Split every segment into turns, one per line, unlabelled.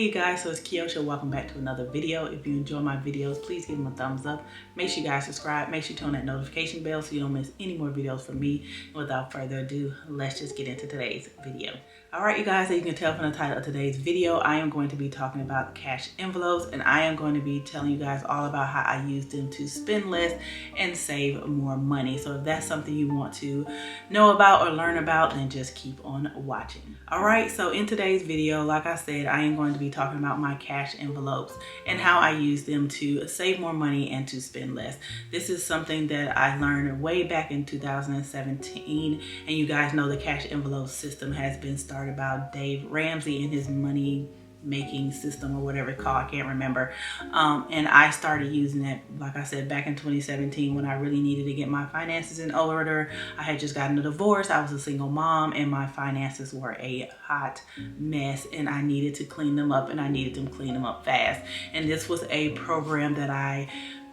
Hey you guys, so it's Kiosha. Welcome back to another video. If you enjoy my videos, please give them a thumbs up. Make sure you guys subscribe. Make sure you turn on that notification bell so you don't miss any more videos from me. And without further ado, let's just get into today's video. All right, you guys, as you can tell from the title of today's video, I am going to be talking about cash envelopes, and I am going to be telling you guys all about how I use them to spend less and save more money. So if that's something you want to know about or learn about, then just keep on watching. All right, so in today's video, like I said, I am going to be talking about my cash envelopes and how I use them to save more money and to spend less. This is something that I learned way back in 2017, and you guys know the cash envelope system has been started by Dave Ramsey and his money making system or whatever it's called, I can't remember. And I started using it, like I said, back in 2017 when I really needed to get my finances in order. I had just gotten a divorce, I was a single mom, and my finances were a hot mess, and I needed to clean them up, and I needed to clean them up fast. And this was a program that I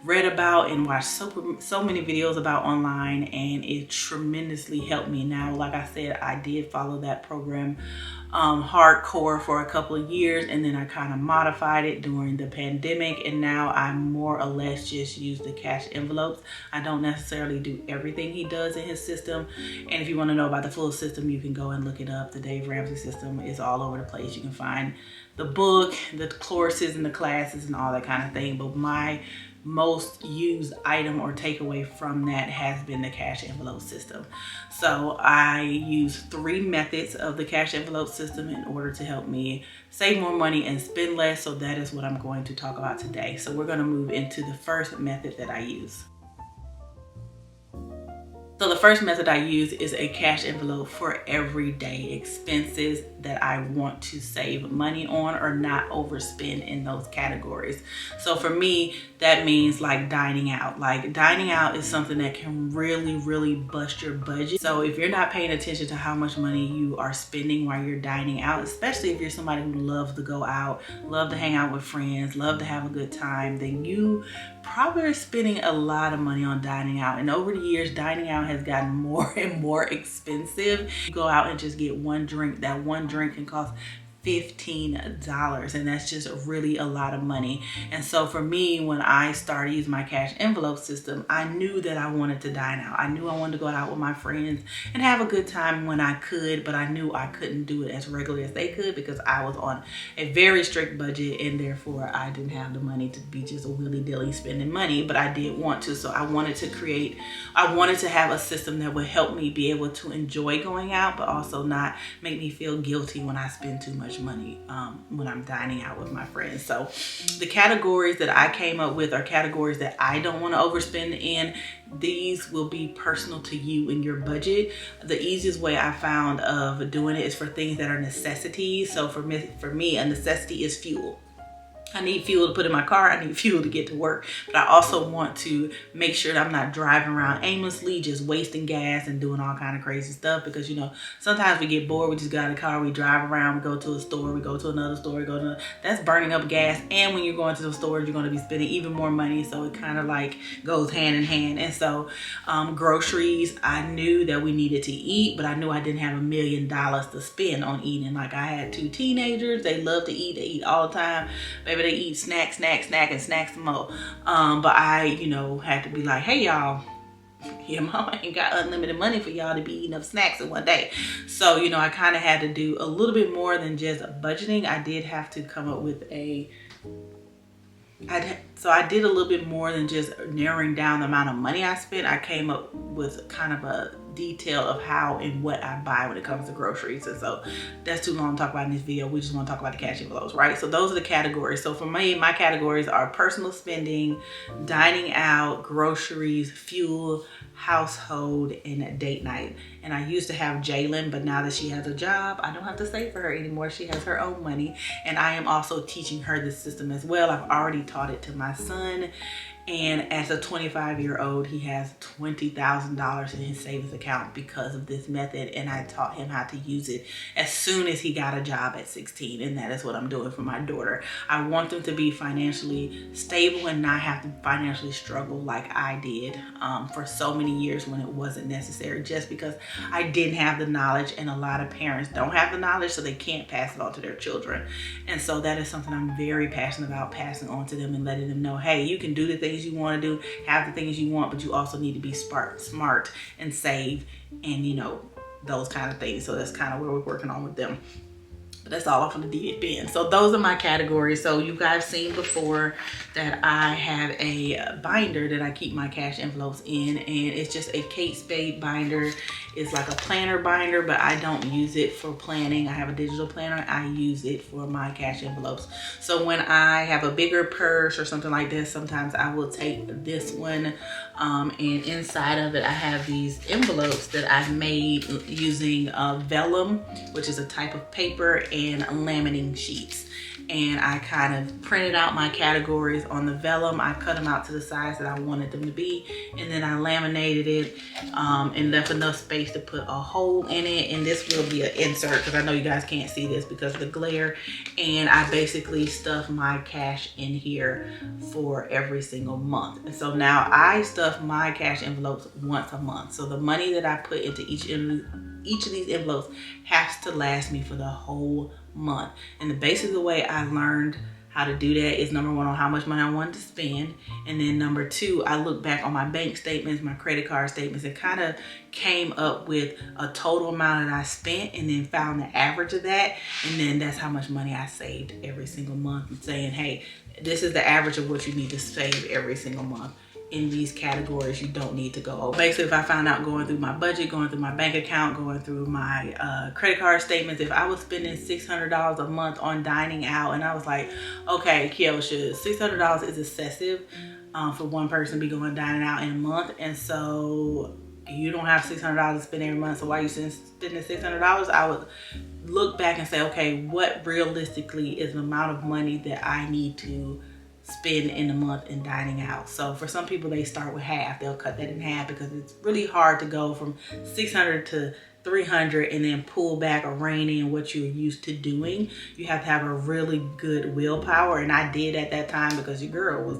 read about and watched so many videos about online, and it tremendously helped me. Now, like I said, I did follow that program hardcore for a couple of years, and then I kind of modified it during the pandemic, and now I more or less just use the cash envelopes. I don't necessarily do everything he does in his system, and if you want to know about the full system, you can go and look it up. The Dave Ramsey system is all over the place. You can find the book, the courses and the classes and all that kind of thing, but my most used item or takeaway from that has been the cash envelope system. So I use 3 methods of the cash envelope system in order to help me save more money and spend less. So that is what I'm going to talk about today. So we're going to move into the first method that I use. So the first method I use is a cash envelope for everyday expenses that I want to save money on or not overspend in those categories. So for me, that means like dining out. Like dining out is something that can really bust your budget. So if you're not paying attention to how much money you are spending while you're dining out, especially if you're somebody who loves to go out, love to hang out with friends, love to have a good time, then you probably are spending a lot of money on dining out. And over the years, dining out has gotten more and more expensive. You go out and just get one drink. That one drink can cost $15, and that's just really a lot of money. And so for me, when I started using my cash envelope system, I knew that I wanted to dine out. I knew I wanted to go out with my friends and have a good time when I could, but I knew I couldn't do it as regularly as they could because I was on a very strict budget, and therefore I didn't have the money to be just willy-nilly spending money, but I did want to. So I wanted to have a system that would help me be able to enjoy going out, but also not make me feel guilty when I spend too much money when I'm dining out with my friends. So the categories that I came up with are categories that I don't want to overspend in. These will be personal to you and your budget. The easiest way I found of doing it is for things that are necessities. So for me, a necessity is fuel. I need fuel to put in my car. I need fuel to get to work. But I also want to make sure that I'm not driving around aimlessly, just wasting gas and doing all kind of crazy stuff. Because, you know, sometimes we get bored. We just got in the car. We drive around. We go to a store. We go to another store. That's burning up gas. And when you're going to the stores, you're going to be spending even more money. So it kind of like goes hand in hand. And so groceries, I knew that we needed to eat, but I knew I didn't have $1 million to spend on eating. Like I had 2 teenagers. They love to eat. They eat all the time. Baby, they eat snack, and snacks some more. But I, had to be like, hey, y'all, your mama ain't got unlimited money for y'all to be eating up snacks in one day. So, I kind of had to do a little bit more than just budgeting. I did have to come up with so I did a little bit more than just narrowing down the amount of money I spent. I came up with kind of a detail of how and what I buy when it comes to groceries. And so that's too long to talk about in this video. We just want to talk about the cash envelopes, right? So those are the categories. So for me, my categories are personal spending, dining out, groceries, fuel, household, and date night. And I used to have Jalen, but now that she has a job, I don't have to save for her anymore. She has her own money, and I am also teaching her this system as well. I've already taught it to my son, And as a 25-year-old, he has $20,000 in his savings account because of this method. And I taught him how to use it as soon as he got a job at 16. And that is what I'm doing for my daughter. I want them to be financially stable and not have to financially struggle like I did for so many years when it wasn't necessary, just because I didn't have the knowledge. And a lot of parents don't have the knowledge, so they can't pass it on to their children. And so that is something I'm very passionate about passing on to them and letting them know, hey, you can do the things you want to do, have the things you want, but you also need to be smart and save, and you know, those kind of things. So that's kind of where we're working on with them. But that's all off of the deep end. So those are my categories. So you guys seen before that I have a binder that I keep my cash envelopes in, and it's just a Kate Spade binder. It's like a planner binder, but I don't use it for planning. I have a digital planner. I use it for my cash envelopes. So when I have a bigger purse or something like this, sometimes I will take this one, and inside of it I have these envelopes that I've made using vellum, which is a type of paper, and laminating sheets. And I kind of printed out my categories on the vellum. I cut them out to the size that I wanted them to be, and then I laminated it and left enough space to put a hole in it. And this will be an insert because I know you guys can't see this because of the glare. And I basically stuff my cash in here for every single month. And so now I stuff my cash envelopes once a month. So the money that I put into each of these envelopes has to last me for the whole month. And the basic way I learned how to do that is, number one, on how much money I wanted to spend, and then number two, I looked back on my bank statements, my credit card statements, and kind of came up with a total amount that I spent, and then found the average of that, and then that's how much money I saved every single month. And saying, hey, this is the average of what you need to save every single month. In these categories, you don't need to go over. Basically, if I found out going through my budget, going through my bank account, going through my credit card statements, if I was spending $600 a month on dining out, and I was like, okay, Kiosha, $600 is excessive for one person to be going dining out in a month, and so you don't have $600 to spend every month, so why are you spending $600? I would look back and say, okay, what realistically is the amount of money that I need to spend in a month in dining out? So for some people, they start with half. They'll cut that in half because it's really hard to go from 600 to 300 and then pull back or rein in what you're used to doing. You have to have a really good willpower, and I did at that time because your girl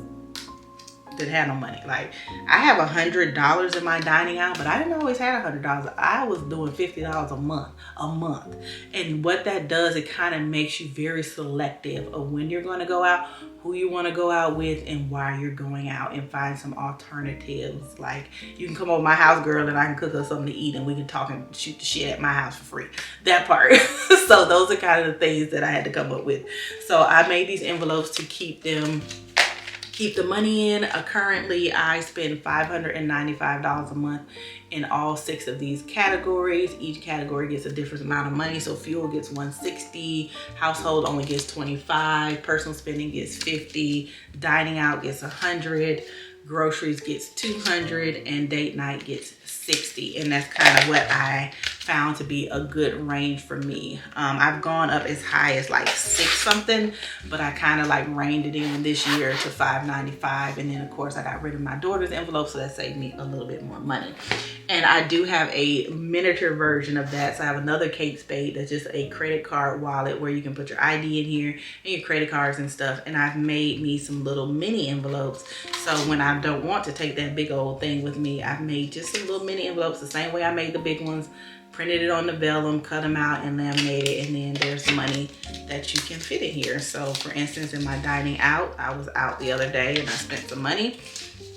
didn't have no money. Like, I have $100 in my dining out, but I didn't always have $100. I was doing $50 a month. And what that does, it kind of makes you very selective of when you're going to go out, who you want to go out with, and why you're going out, and find some alternatives. Like, you can come over my house, girl, and I can cook us something to eat, and we can talk and shoot the shit at my house for free. That part. So those are kind of the things that I had to come up with. So I made these envelopes to keep the money in. Currently, I spend $595 a month in all 6 of these categories. Each category gets a different amount of money. So fuel gets $160, household only gets $25, personal spending gets $50, dining out gets $100, groceries gets $200, and date night gets $60. And that's kind of what I found to be a good range for me. I've gone up as high as like 6 something, but I kind of like reined it in this year to $595. And then of course I got rid of my daughter's envelope, so that saved me a little bit more money. And I do have a miniature version of that. So I have another Kate Spade that's just a credit card wallet where you can put your ID in here and your credit cards and stuff. And I've made me some little mini envelopes. So when I don't want to take that big old thing with me, I've made just some little mini envelopes the same way I made the big ones. Printed it on the vellum, cut them out, and laminated it, and then there's money that you can fit in here. So for instance, in my dining out, I was out the other day and I spent some money,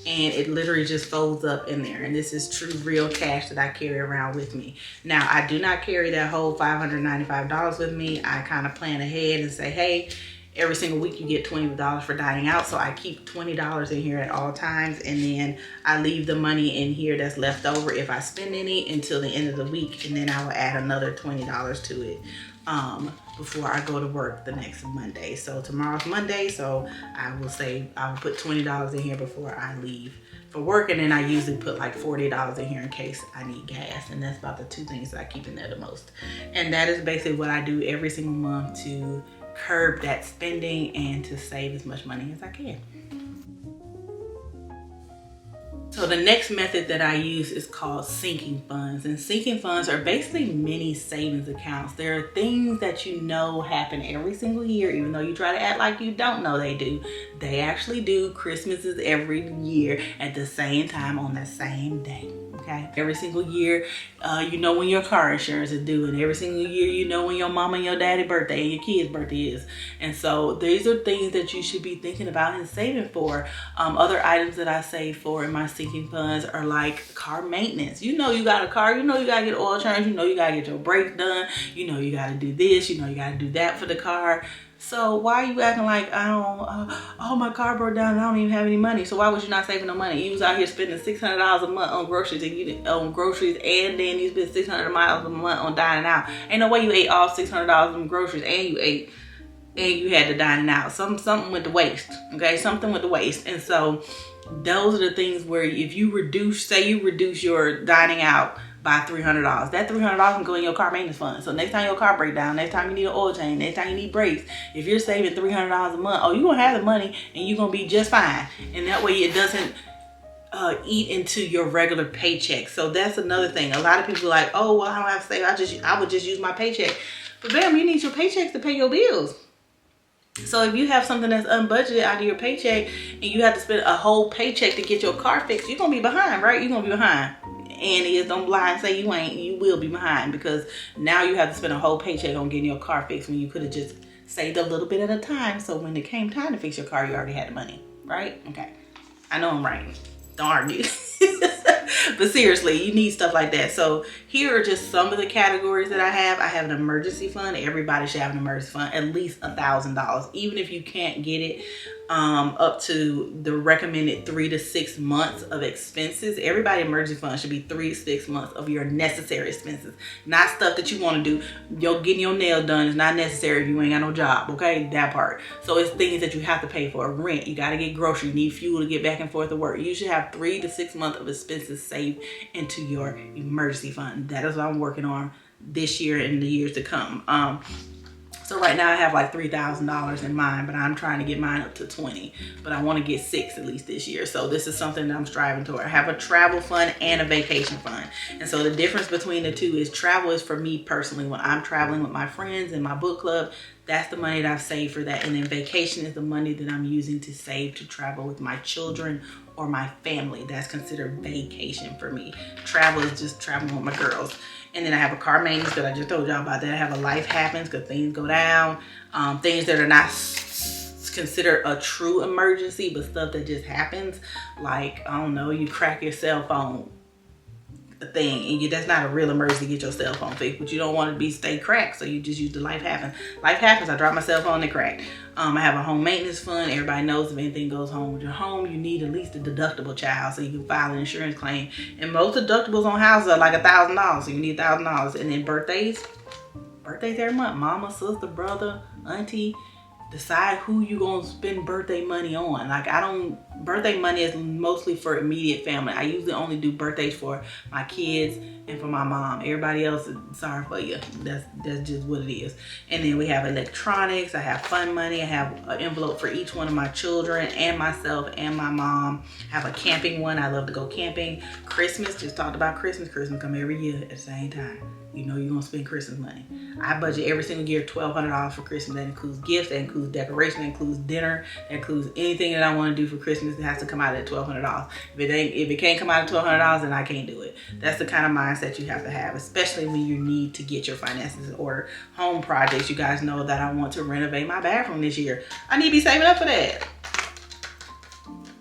and it literally just folds up in there. And this is true real cash that I carry around with me. Now, I do not carry that whole $595 with me. I kind of plan ahead and say, hey, every single week you get $20 for dining out. So I keep $20 in here at all times. And then I leave the money in here that's left over if I spend any until the end of the week. And then I will add another $20 to it before I go to work the next Monday. So tomorrow's Monday. So I will put $20 in here before I leave for work. And then I usually put like $40 in here in case I need gas. And that's about the 2 things that I keep in there the most. And that is basically what I do every single month to curb that spending and to save as much money as I can. So the next method that I use is called sinking funds. And sinking funds are basically mini savings accounts. There are things that you know happen every single year, even though you try to act like you don't know they do. They actually do. Christmas is every year at the same time on the same day. Okay, every single year, you know when your car insurance is due, and every single year you know when your mama and your daddy birthday and your kid's birthday is. And so these are things that you should be thinking about and saving for. Other items that I save for in my sinking funds are like car maintenance. You know you got a car, you know you gotta get oil change, you know you gotta get your brakes done, you know you gotta do this, you know you gotta do that for the car. So why are you acting like, oh, my car broke down and I don't even have any money? So why was you not saving no money? You was out here spending $600 a month on groceries, and then you spent 600 miles a month on dining out. Ain't no way you ate all $600 on groceries and you had to dine out. Something with the waste, okay? Something with the waste. And so those are the things where if you reduce your dining out by $300. That $300 can go in your car maintenance fund. So next time your car breaks down, next time you need an oil change, next time you need brakes, if you're saving $300 a month, you're gonna have the money and you're gonna be just fine. And that way it doesn't eat into your regular paycheck. So that's another thing. A lot of people are like, oh, well, I don't have to save. I would just use my paycheck. But bam, you need your paychecks to pay your bills. So if you have something that's unbudgeted out of your paycheck and you have to spend a whole paycheck to get your car fixed, you're gonna be behind, right? You're gonna be behind. And it is, don't lie and say you ain't, you will be behind, because now you have to spend a whole paycheck on getting your car fixed when you could have just saved a little bit at a time. So when it came time to fix your car, you already had the money, right? Okay. I know I'm right. Don't argue. But seriously, you need stuff like that. So here are just some of the categories that I have. I have an emergency fund. Everybody should have an emergency fund, at least $1,000. Even if you can't get it up to the recommended 3 to 6 months of expenses. Everybody emergency fund should be 3 to 6 months of your necessary expenses, not stuff that you want to do. Getting your nail done is not necessary if you ain't got no job, okay? That part. So it's things that you have to pay for. Rent, you got to get groceries, you need fuel to get back and forth to work. You should have 3 to 6 months of expenses saved into your emergency fund. That is what I'm working on this year and the years to come. So right now I have like $3,000 in mine, but I'm trying to get mine up to 20, but I want to get 6 at least this year. So this is something that I'm striving toward. I have a travel fund and a vacation fund. And so the difference between the two is travel is for me personally. When I'm traveling with my friends in my book club, that's the money that I've saved for that. And then vacation is the money that I'm using to save to travel with my children or my family. That's considered vacation for me. Travel is just traveling with my girls. And then I have a car maintenance that I just told y'all about. That I have a life happens because things go down. Things that are not considered a true emergency, but stuff that just happens. Like, I don't know, you crack your cell phone thing, and that's not a real emergency to get your cell phone fixed, but you don't want to stay cracked, so you just use the life happens. Life happens, I dropped my cell phone and cracked. I have a home maintenance fund. Everybody knows if anything goes wrong with your home, you need at least a deductible, child, so you can file an insurance claim. And most deductibles on houses are like $1,000, so you need $1,000. And then birthdays every month. Mama, sister, brother, auntie. Decide who you gonna spend birthday money on. Like, birthday money is mostly for immediate family. I usually only do birthdays for my kids and for my mom. Everybody else, sorry for you. That's just what it is. And then we have electronics. I have fun money. I have an envelope for each one of my children and myself and my mom. I have a camping one. I love to go camping. Christmas, just talked about Christmas. Christmas come every year at the same time. You know you're gonna spend Christmas money. I budget every single year $1,200 for Christmas. That includes gifts, that includes decoration, that includes dinner, that includes anything that I want to do for Christmas. It has to come out at $1,200. If it can't come out at $1,200, then I can't do it. That's the kind of mindset you have to have, especially when you need to get your finances in order. Home projects, you guys know that I want to renovate my bathroom this year. I need to be saving up for that.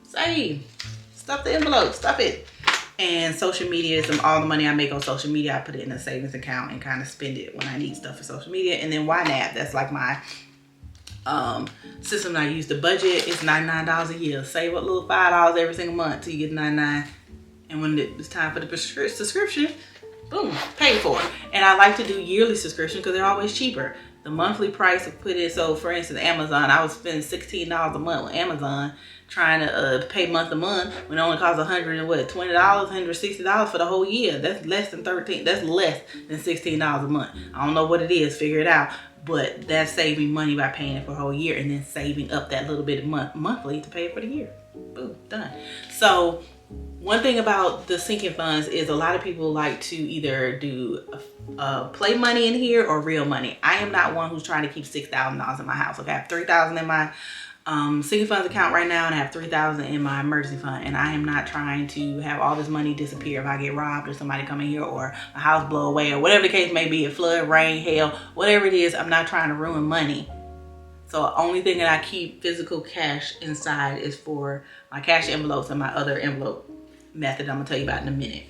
Save. Stuff the envelope. Stuff it. And social media is all the money I make on social media. I put it in a savings account and kind of spend it when I need stuff for social media. And then YNAB, that's like my system that I use to budget. It's $99 a year. Save up a little $5 every single month till you get $99. And when it's time for the subscription, boom, pay for it. And I like to do yearly subscription because they're always cheaper. The monthly price of put it, so for instance, Amazon, I was spending $16 a month with Amazon trying to pay month to month when it only costs $160 for the whole year. That's less than $16 a month. I don't know what it is, figure it out. But that's saving money by paying it for a whole year and then saving up that little bit of monthly to pay it for the year. Boom, done. So One thing about the sinking funds is a lot of people like to either do play money in here or real money. I am not one who's trying to keep $6,000 in my house. Okay, I have $3,000 in my sinking funds account right now, and I have $3,000 in my emergency fund, and I am not trying to have all this money disappear if I get robbed or somebody come in here or my house blow away or whatever the case may be, a flood, rain, hail, whatever it is. I'm not trying to ruin money. So the only thing that I keep physical cash inside is for my cash envelopes and my other envelope method I'm gonna tell you about in a minute.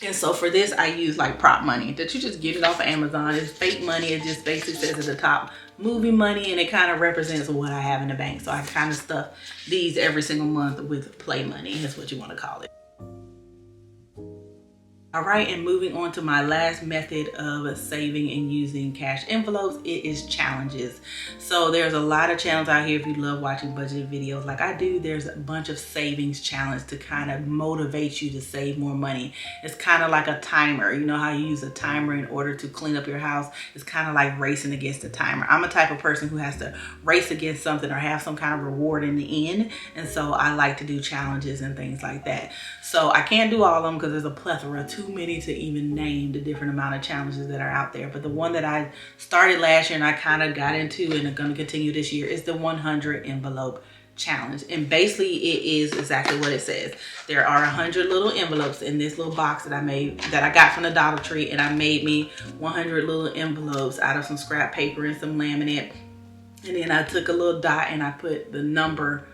And so for this, I use like prop money that you just get it off of Amazon. It's fake money. It just basically says at the top, movie money, and it kind of represents what I have in the bank. So I kind of stuff these every single month with play money. That's what you want to call it. All right, and moving on to my last method of saving and using cash envelopes, it is challenges. So there's a lot of challenges out here. If you love watching budget videos like I do, there's a bunch of savings challenge to kind of motivate you to save more money. It's kind of like a timer. You know how you use a timer in order to clean up your house? It's kind of like racing against the timer. I'm a type of person who has to race against something or have some kind of reward in the end. And so I like to do challenges and things like that. So I can't do all of them because there's a plethora, too many to even name the different amount of challenges that are out there. But the one that I started last year and I kind of got into and I'm going to continue this year is the 100 envelope challenge. And basically it is exactly what it says. There are 100 little envelopes in this little box that I made, that I got from the Dollar Tree, and I made me 100 little envelopes out of some scrap paper and some laminate. And then I took a little dot and I put the number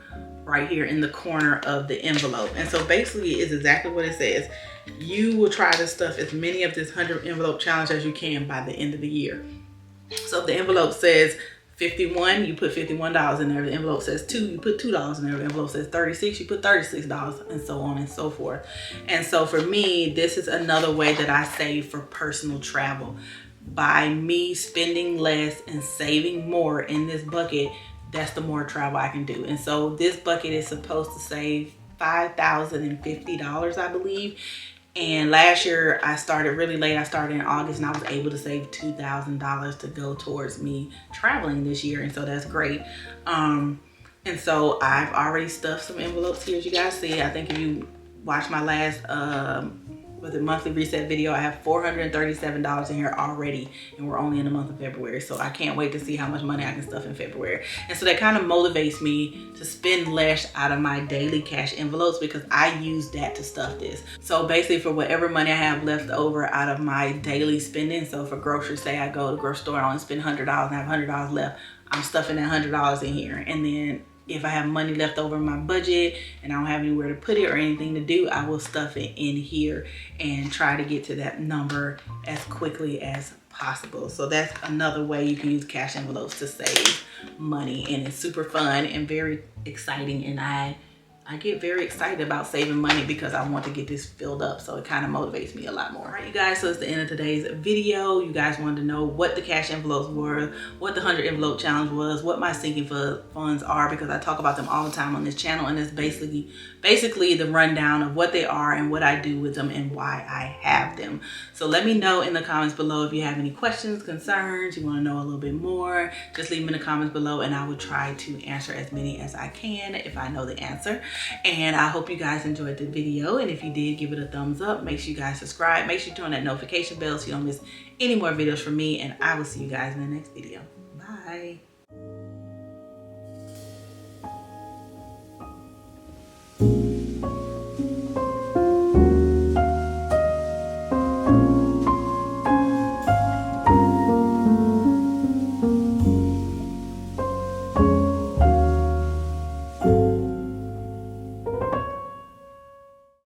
right here in the corner of the envelope. And so basically it's exactly what it says. You will try to stuff as many of this 100 envelope challenge as you can by the end of the year. So if the envelope says 51, you put $51 in there. The envelope says 2, you put $2 in there. The envelope says 36, you put $36, and so on and so forth. And so for me, this is another way that I save for personal travel. By me spending less and saving more in this bucket, that's the more travel I can do. And so this bucket is supposed to save $5,050, I believe. And last year I started really late. I started in August and I was able to save $2,000 to go towards me traveling this year. And so that's great. And so I've already stuffed some envelopes here, as you guys see. I think if you watch my last monthly reset video, I have $437 in here already, and we're only in the month of February. So I can't wait to see how much money I can stuff in February. And so that kind of motivates me to spend less out of my daily cash envelopes because I use that to stuff this. So basically for whatever money I have left over out of my daily spending, so for groceries, say I go to the grocery store, I only spend $100 and I have $100 left, I'm stuffing that $100 in here. And then if I have money left over in my budget and I don't have anywhere to put it or anything to do, I will stuff it in here and try to get to that number as quickly as possible. So that's another way you can use cash envelopes to save money, and it's super fun and very exciting, and I get very excited about saving money because I want to get this filled up. So it kind of motivates me a lot more. All right, you guys, so it's the end of today's video. You guys wanted to know what the cash envelopes were, what the 100 envelope challenge was, what my sinking funds are, because I talk about them all the time on this channel. And it's basically the rundown of what they are and what I do with them and why I have them. So let me know in the comments below if you have any questions, concerns, you want to know a little bit more. Just leave them in the comments below and I will try to answer as many as I can if I know the answer. And I hope you guys enjoyed the video, and if you did, give it a thumbs up. Make sure you guys subscribe, make sure you turn on that notification bell so you don't miss any more videos from me, and I will see you guys in the next video. Bye.